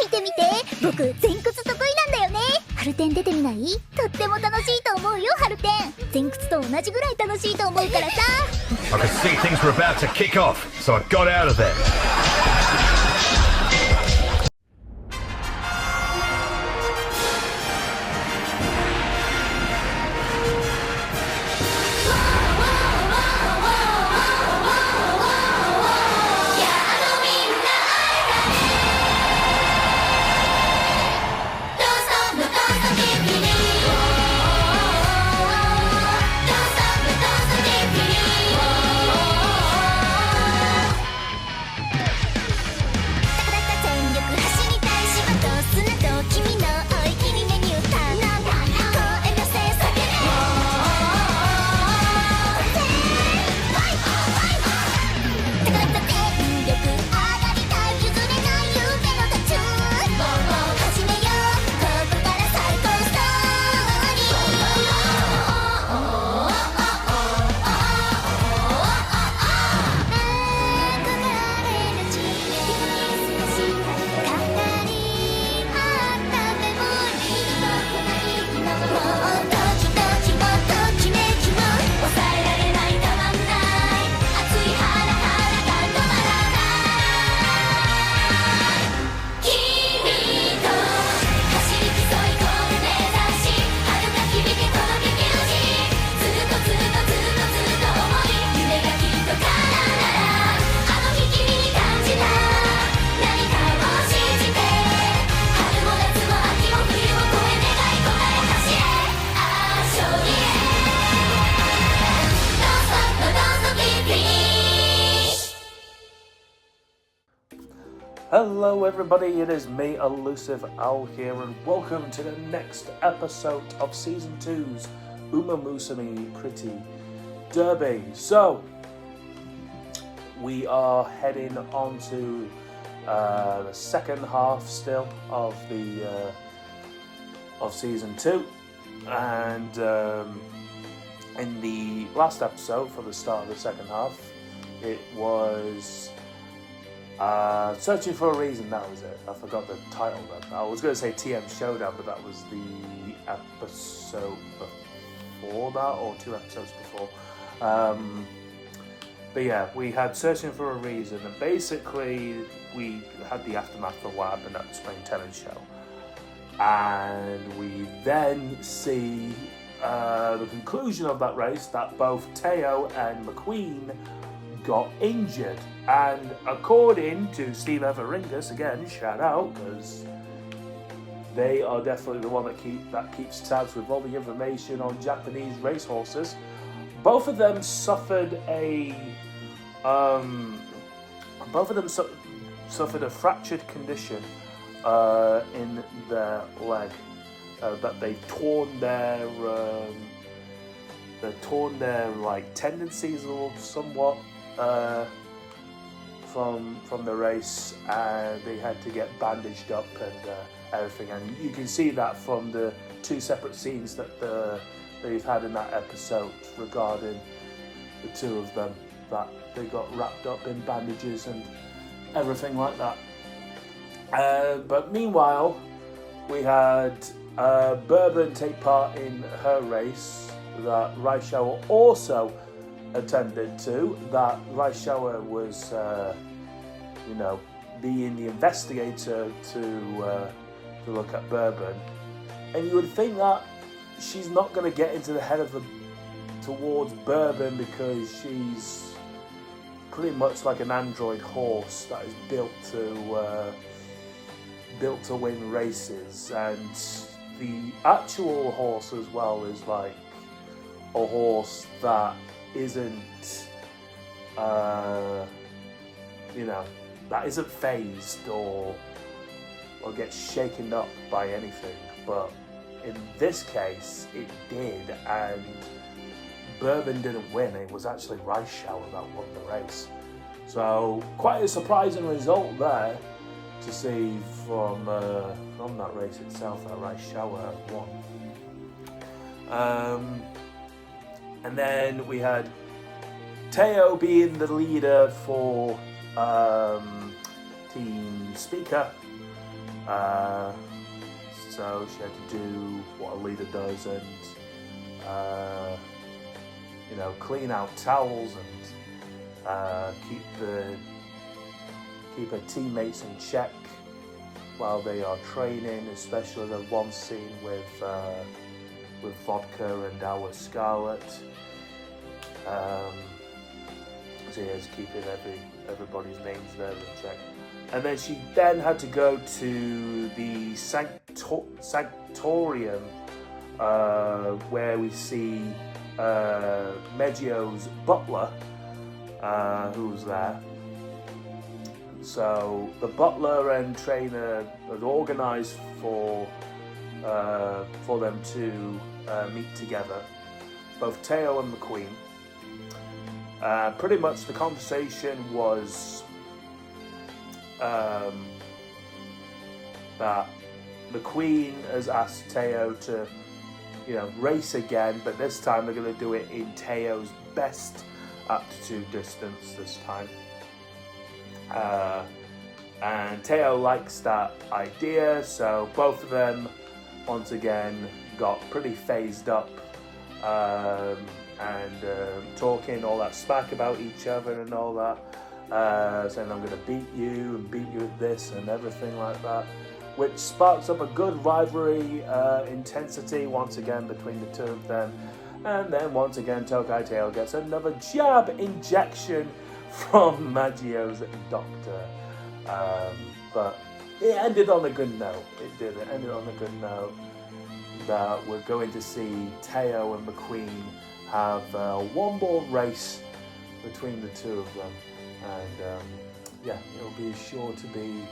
見て見て、僕前屈得意なんだよね。ハルテン出てみない？とっても楽しいと思うよ、ハルテン。前屈と同じぐらい楽しいと思うからさ。I could see things were about to kick off, so I got out of there. Hello everybody, it is me, ElusiveOwl here, and welcome to the next episode of Season 2's Umamusume Pretty Derby. So, we are heading on to the second half still of the of Season 2, and in the last episode, for the start of the second half, it was Searching for a Reason. That was it. I forgot the title then. I was going to say TM Showdown, but that was the episode before that, or 2 episodes before. But yeah, we had Searching for a Reason, and basically we had the aftermath of what happened at the Spring Tennis Show, and we then see the conclusion of that race, that both Teo and McQueen got injured. And according to Steve Everingus, again, shout out, because they are definitely the one that keeps tabs with all the information on Japanese racehorses. Both of them suffered a suffered a fractured condition in their leg. That they've torn their like tendencies or somewhat from the race, and they had to get bandaged up and everything. And you can see that from the 2 separate scenes that they've had in that episode regarding the 2 of them, that they got wrapped up in bandages and everything like that. But meanwhile, we had Bourbon take part in her race that Raishawa also attended to. That Raishawa was, being the investigator to look at Bourbon, and you would think that she's not going to get into the head of towards Bourbon, because she's pretty much like an android horse that is built to win races, and the actual horse as well is like a horse that isn't that isn't phased or gets shaken up by anything. But in this case it did, and Bourbon didn't win. It was actually Raishawa that won the race, so quite a surprising result there to see from that race itself, that Raishawa won. And then we had Teo being the leader for Team Speaker, So she had to do what a leader does and, clean out towels and keep her teammates in check while they are training, especially the one scene with Vodka and our Scarlet. So yeah, it's keeping everybody's names there in check. And then she then had to go to the Sanctorium, where we see Meggio's butler, who's there. So the butler and trainer had organised for them to meet together, both Teo and McQueen. Pretty much the conversation was that McQueen has asked Teo to, race again, but this time they're going to do it in Teo's best aptitude distance this time. And Teo likes that idea, so both of them once again got pretty phased up and talking all that smack about each other and all that, saying I'm going to beat you and beat you at this and everything like that, which sparks up a good rivalry intensity once again between the two of them. And then once again Tokai Teo gets another jab injection from Maggio's doctor. But it ended on a good note. It did. It ended on a good note that we're going to see Teo and McQueen have one more race between the two of them. And it'll be sure to be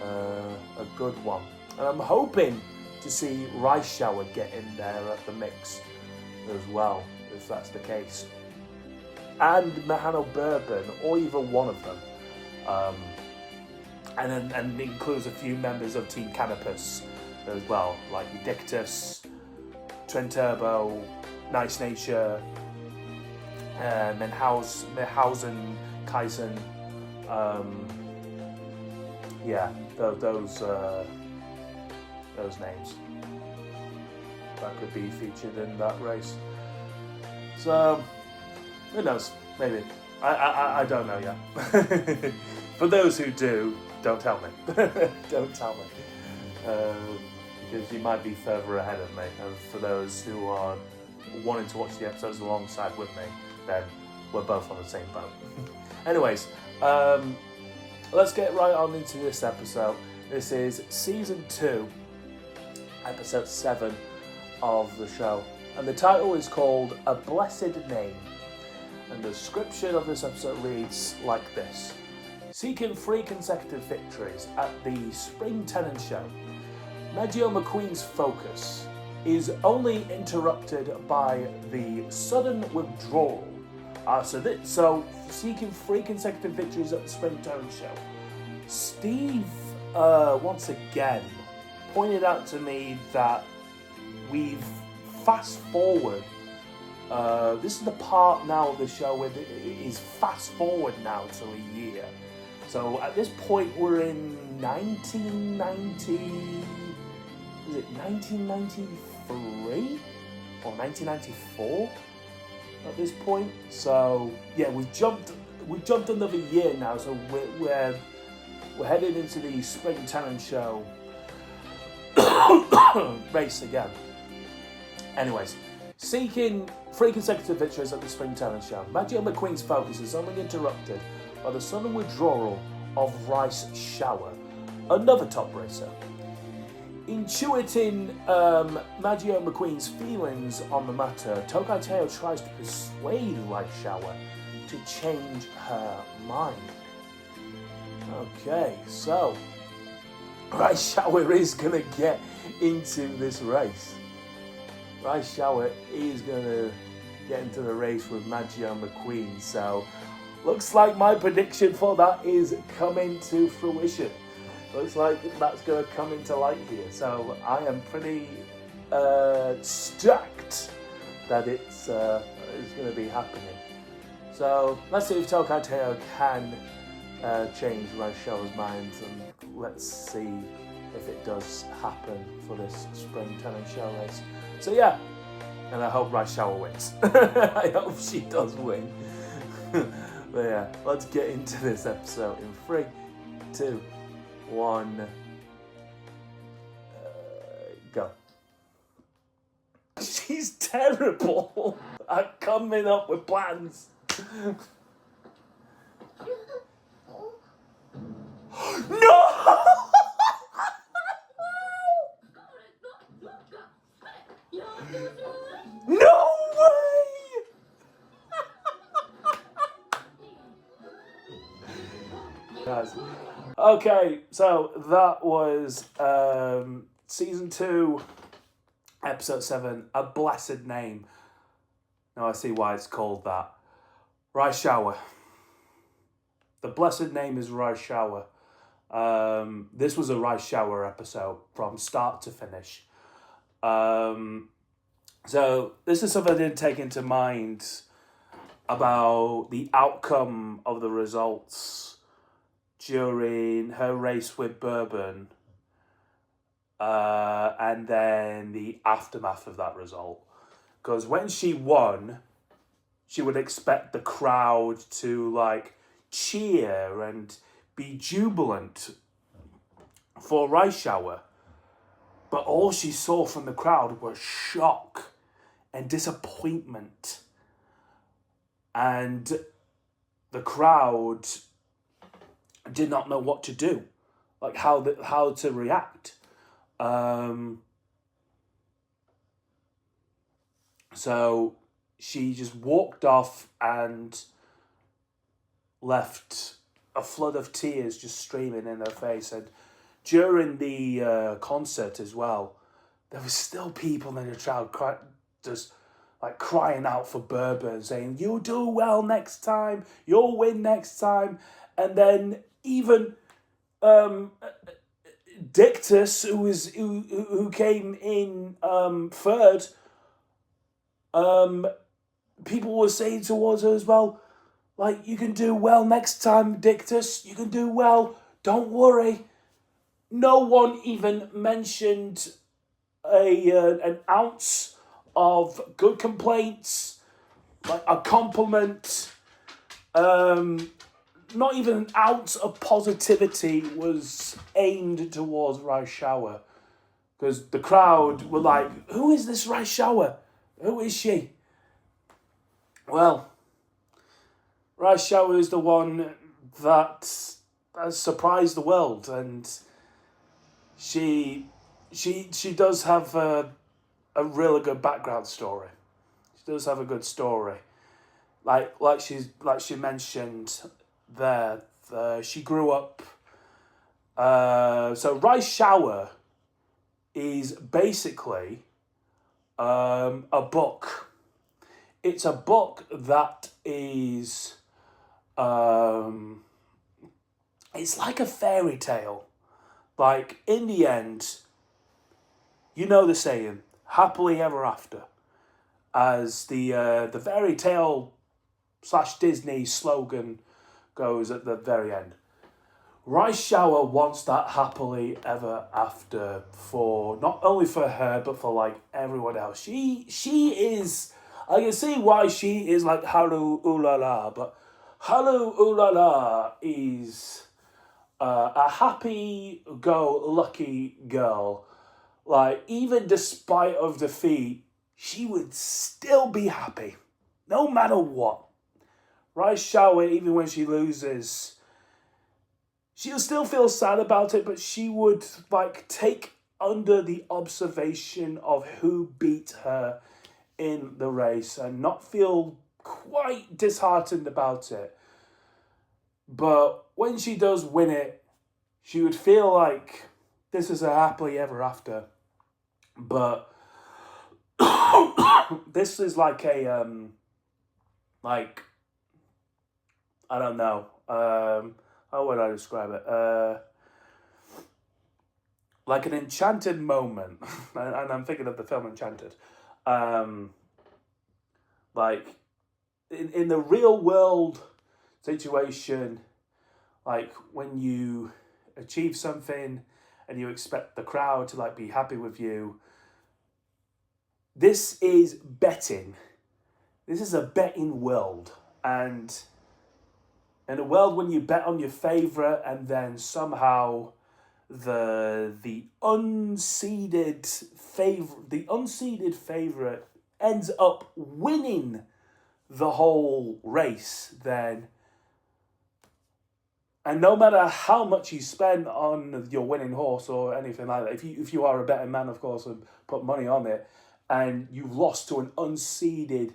a good one. And I'm hoping to see Rice Shower get in there at the mix as well, if that's the case. And Mahano Bourbon, or either one of them. And includes a few members of Team Canopus as well, like Dictus, Trenturbo, Nice Nature, Menhausen, Kaisen. Those names that could be featured in that race. So who knows? Maybe. I don't know yet. For those who do, don't tell me. Don't tell me. Because you might be further ahead of me. And for those who are wanting to watch the episodes alongside with me, then we're both on the same boat. Anyways, let's get right on into this episode. This is Season 2, Episode 7 of the show. And the title is called A Blessed Name. And the description of this episode reads like this. Seeking 3 consecutive victories at the Spring Tenant Show, Maggio McQueen's focus is only interrupted by the sudden withdrawal. So seeking 3 consecutive victories at the Spring Tenant Show. Steve, once again, pointed out to me that we've fast forward. This is the part now of the show where it is fast forward now to a year. So at this point we're in 1993 or 1994 at this point. So yeah, we jumped another year now. So we're heading into the Spring Tenant Show race again. Anyways, seeking 3 consecutive victories at the Spring Tenant Show, Maggio McQueen's focus is only interrupted by the sudden withdrawal of Rice Shower, another top racer. Intuiting Maggio McQueen's feelings on the matter, Tokai Teo tries to persuade Rice Shower to change her mind. Okay, so Rice Shower is going to get into this race. Rice Shower is going to get into the race with Maggio McQueen. So, looks like my prediction for that is coming to fruition. Looks like that's going to come into light here. So, I am pretty stoked that it's going to be happening. So, let's see if Tokai Teo can change Rice Shower's mind, and let's see if it does happen for this spring talent show race. So yeah, and I hope Raishawa wins. I hope she does win. But yeah, let's get into this episode in 3, 2, 1, go. She's terrible at coming up with plans. No! No way! Guys. Okay, so that was season 2, episode 7, A Blessed Name. Now I see why it's called that. Raishawa. The blessed name is Raishawa. This was a Raishawa episode from start to finish. So this is something I didn't take into mind about the outcome of the results during her race with Bourbon, and then the aftermath of that result. Because when she won, she would expect the crowd to like cheer and be jubilant for Raishawa. But all she saw from the crowd was shock and disappointment. And the crowd did not know what to do, like how to react. So she just walked off and left a flood of tears just streaming in her face. And during the concert as well, there was still people in the crowd just like crying out for Bourbon, saying, "You'll do well next time, you'll win next time." And then even Dictus, who came in third, people were saying towards her as well, like, "You can do well next time, Dictus. You can do well. Don't worry." No one even mentioned an ounce of good complaints, like a compliment. Not even an ounce of positivity was aimed towards Raishawa. Because the crowd were like, "Who is this Raishawa? Who is she?" Well, Raishawa is the one that has surprised the world, and she does have a really good background story. She does have a good story. Like she mentioned there, she grew up. So Raishawa is basically a book. It's a book that is it's like a fairy tale. Like, in the end, you know the saying, happily ever after, as the fairy tale / Disney slogan goes at the very end. Raishawa wants that happily ever after for not only for her but for like everyone else. She is, I can see why she is like Haru Ulala, but Haru Ulala is a happy-go-lucky girl. Like, even despite of defeat, she would still be happy, no matter what. Raishawa, even when she loses, she'll still feel sad about it, but she would like take under the observation of who beat her in the race and not feel quite disheartened about it. But when she does win it, she would feel like this is a happily ever after. But this is like a like, I don't know, how would I describe it? Like an enchanted moment, and I'm thinking of the film Enchanted. Like in the real world situation, like when you achieve something and you expect the crowd to like be happy with you. This is betting. This is a betting world, and in a world when you bet on your favorite and then somehow the unseeded favorite ends up winning the whole race, then, and no matter how much you spend on your winning horse or anything like that, if you are a betting man, of course, and put money on it, and you've lost to an unseeded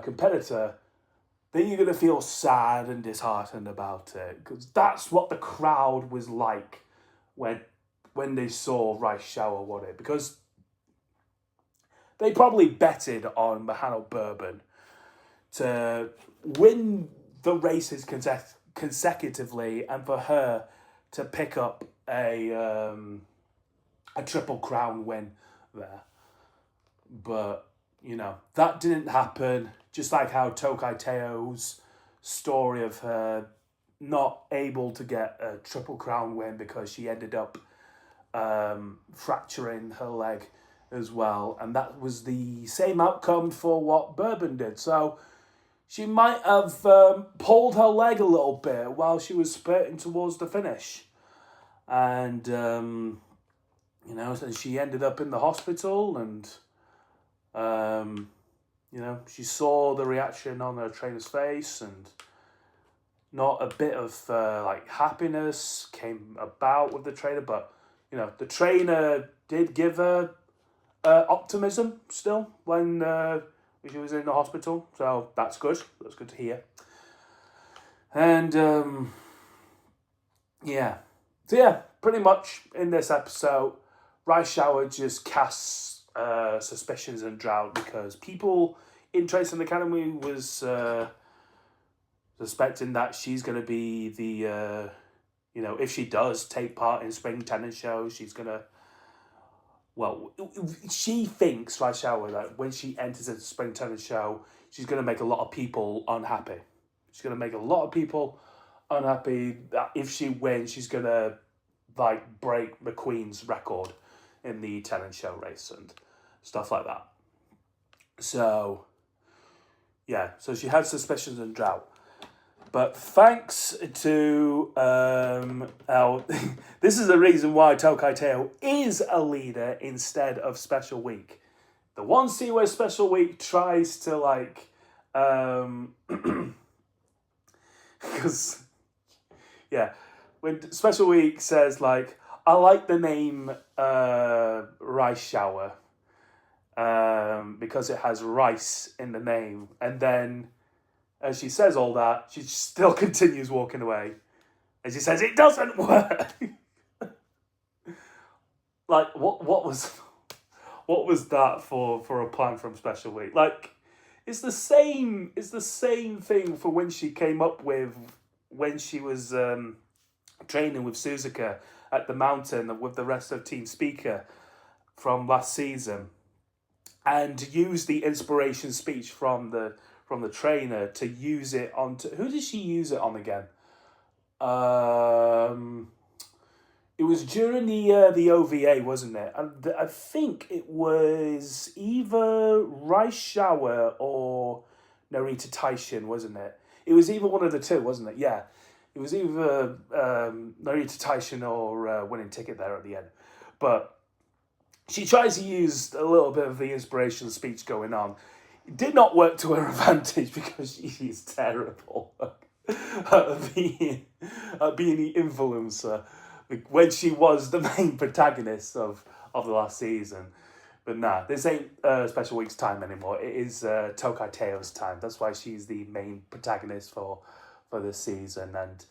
competitor, then you're going to feel sad and disheartened about it, because that's what the crowd was like when they saw Rice Shower won it, because they probably betted on Mahano Bourbon to win the races consecutively, and for her to pick up a Triple Crown win there. But, you know, that didn't happen. Just like how Tokai Teo's story of her not able to get a Triple Crown win because she ended up fracturing her leg as well. And that was the same outcome for what Bourbon did. So she might have pulled her leg a little bit while she was spurting towards the finish. And, you know, so she ended up in the hospital, and, you know, she saw the reaction on her trainer's face, and not a bit of, like, happiness came about with the trainer. But, you know, the trainer did give her optimism still when she was in the hospital. So that's good. That's good to hear. And, yeah. So, yeah, pretty much in this episode, Rice Shower just casts suspicions and doubt, because people in Tracing Academy was suspecting that she's going to be the, you know, if she does take part in spring tennis shows, she's going to, well, she thinks, Rice Shower, that when she enters a spring tennis show, she's going to make a lot of people unhappy. She's going to make a lot of people unhappy. That if she wins, she's going to, like, break McQueen's record in the tennis show race and stuff like that. So, yeah, so she had suspicions and doubt. But thanks to this is the reason why Tokai Teo is a leader instead of Special Week. The one scene where Special Week tries to, like, because, yeah, when Special Week says, like, I like the name Rice Shower because it has rice in the name. And then as she says all that, she still continues walking away. And she says, it doesn't work. Like, what was that for a plan from Special Week? Like, it's the same thing for when she came up with, when she was training with Suzuka at the mountain with the rest of Team Speaker from last season, and use the inspiration speech from the trainer to use it on to, who did she use it on again? It was during the OVA, wasn't it? And I think it was either Rice Shower or Narita Taishin, wasn't it? It was either one of the two, wasn't it? Yeah. It was either Narita Taishin or Winning Ticket there at the end. But she tries to use a little bit of the inspirational speech going on. It did not work to her advantage because she is terrible at being the influencer when she was the main protagonist of the last season. But nah, this ain't Special Week's time anymore. It is Tokai Teo's time. That's why she's the main protagonist for this season. And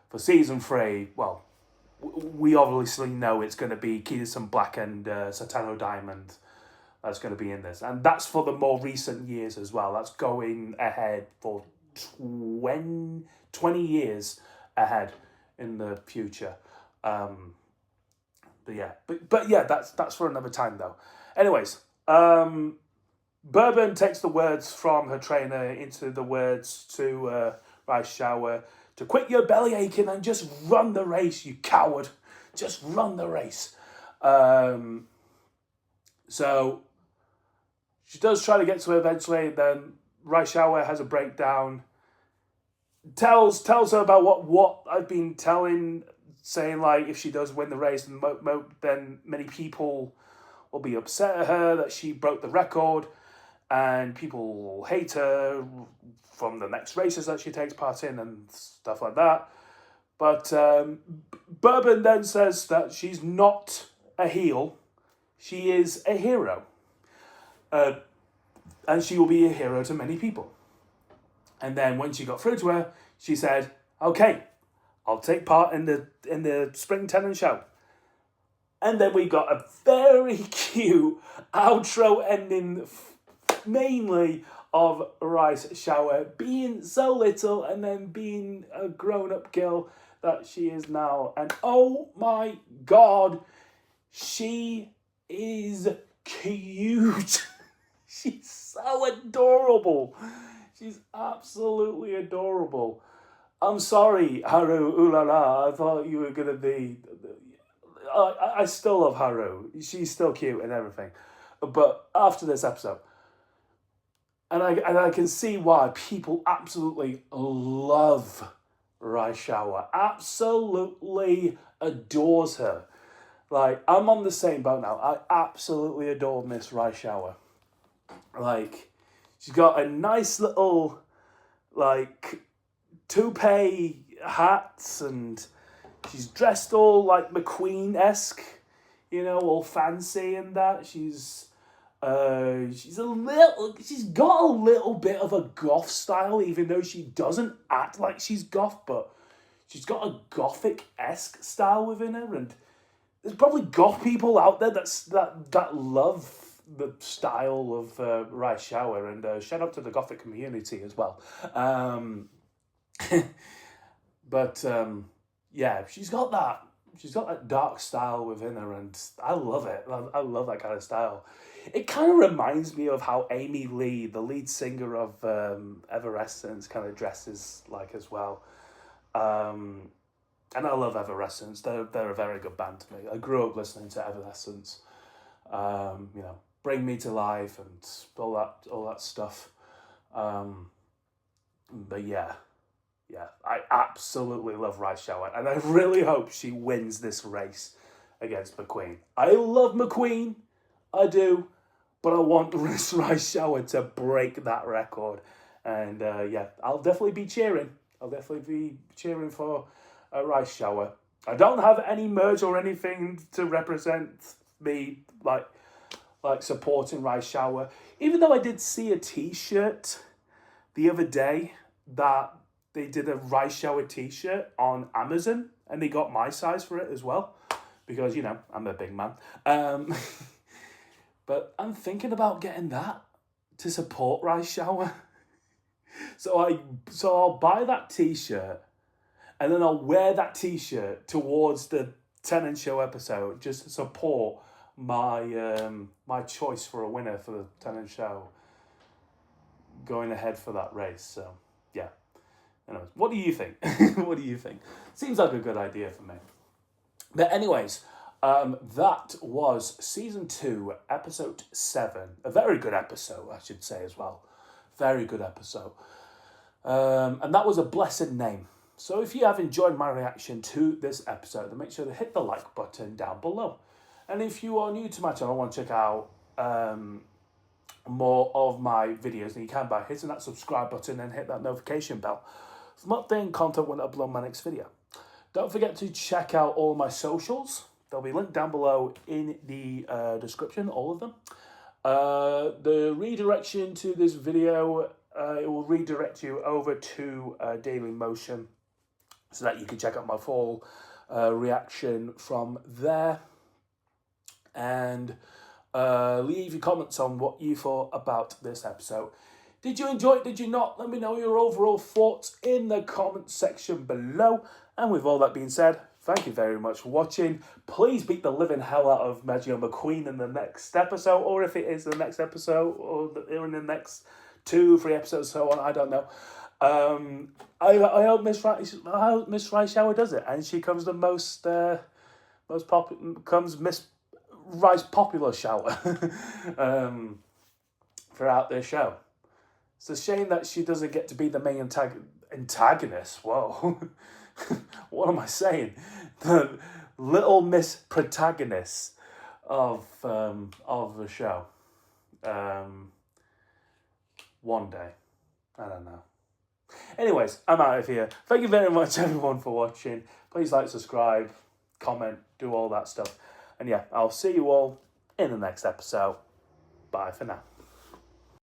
for season 3, well, we obviously know it's going to be Kida-san Black and Satano Diamond that's going to be in this. And that's for the more recent years as well. That's going ahead for 20 years ahead in the future. But yeah, that's for another time though. Anyways, Bourbon takes the words from her trainer into the words to Rice Shower to quit your belly aching and just run the race, you coward. Just run the race. So she does try to get to her eventually. Then Raishawa has a breakdown. Tells her about what I've been saying like if she does win the race, then many people will be upset at her that she broke the record, and people will hate her from the next races that she takes part in and stuff like that. But Bourbon then says that she's not a heel, she is a hero. And she will be a hero to many people. And then when she got through to her, she said, okay, I'll take part in the spring tennis show. And then we got a very cute outro ending, mainly of Raishawa being so little and then being a grown-up girl that she is now. And oh my God, she is cute. She's so adorable. She's absolutely adorable. I'm sorry, Haru Ulala. I thought you were going to be... I still love Haru. She's still cute and everything. But after this episode... And I can see why people absolutely love Raishawa. Absolutely adores her. Like, I'm on the same boat now. I absolutely adore Miss Raishawa. Like, she's got a nice little, like, toupee hats, and she's dressed all, like, McQueen-esque, you know, all fancy and that. She's got a little bit of a goth style, even though she doesn't act like she's goth, but she's got a gothic-esque style within her, and there's probably goth people out there that love the style of Raishawa, and shout out to the gothic community as well. Yeah, she's got that dark style within her, and I love it. I love that kind of style. It kind of reminds me of how Amy Lee, the lead singer of Evanescence, kind of dresses like as well. And I love Evanescence. They're a very good band to me. I grew up listening to Evanescence. You know, Bring Me to Life and all that stuff. But yeah, I absolutely love Raishawa, and I really hope she wins this race against McQueen. I love McQueen, I do, but I want Raishawa to break that record. And yeah, I'll definitely be cheering. For Raishawa. I don't have any merch or anything to represent me like supporting Raishawa. Even though I did see a t-shirt the other day that they did a Raishawa t-shirt on Amazon, and they got my size for it as well, because, you know, I'm a big man. But I'm thinking about getting that to support Raishawa. So I'll buy that t-shirt, and then I'll wear that t-shirt towards the Tenon Show episode just to support my choice for a winner for the Tenon Show going ahead for that race. So yeah. Anyways, what do you think? What do you think? Seems like a good idea for me. But anyways, that was season 2, episode 7. A very good episode, I should say as well. Very good episode. And that was A Blessed Name. So if you have enjoyed my reaction to this episode, then make sure to hit the like button down below. And if you are new to my channel and want to check out more of my videos, then you can by hitting that subscribe button and hit that notification bell for updating content when I upload my next video. Don't forget to check out all my socials. They'll be linked down below in the description, all of them. The redirection to this video, it will redirect you over to Dailymotion so that you can check out my full reaction from there. And leave your comments on what you thought about this episode. Did you enjoy it? Did you not? Let me know your overall thoughts in the comment section below. And with all that being said, thank you very much for watching. Please beat the living hell out of Maggio McQueen in the next episode, or if it is the next episode, or in the next 2-3 episodes, so on, I don't know. I hope Miss Raishawa does it, and she comes the most popular, comes Miss rise popular shouter throughout this show. It's a shame that she doesn't get to be the main antagonist. Whoa. What am I saying? The little miss protagonist of the show. One day. I don't know. Anyways, I'm out of here. Thank you very much, everyone, for watching. Please like, subscribe, comment, do all that stuff. And yeah, I'll see you all in the next episode. Bye for now.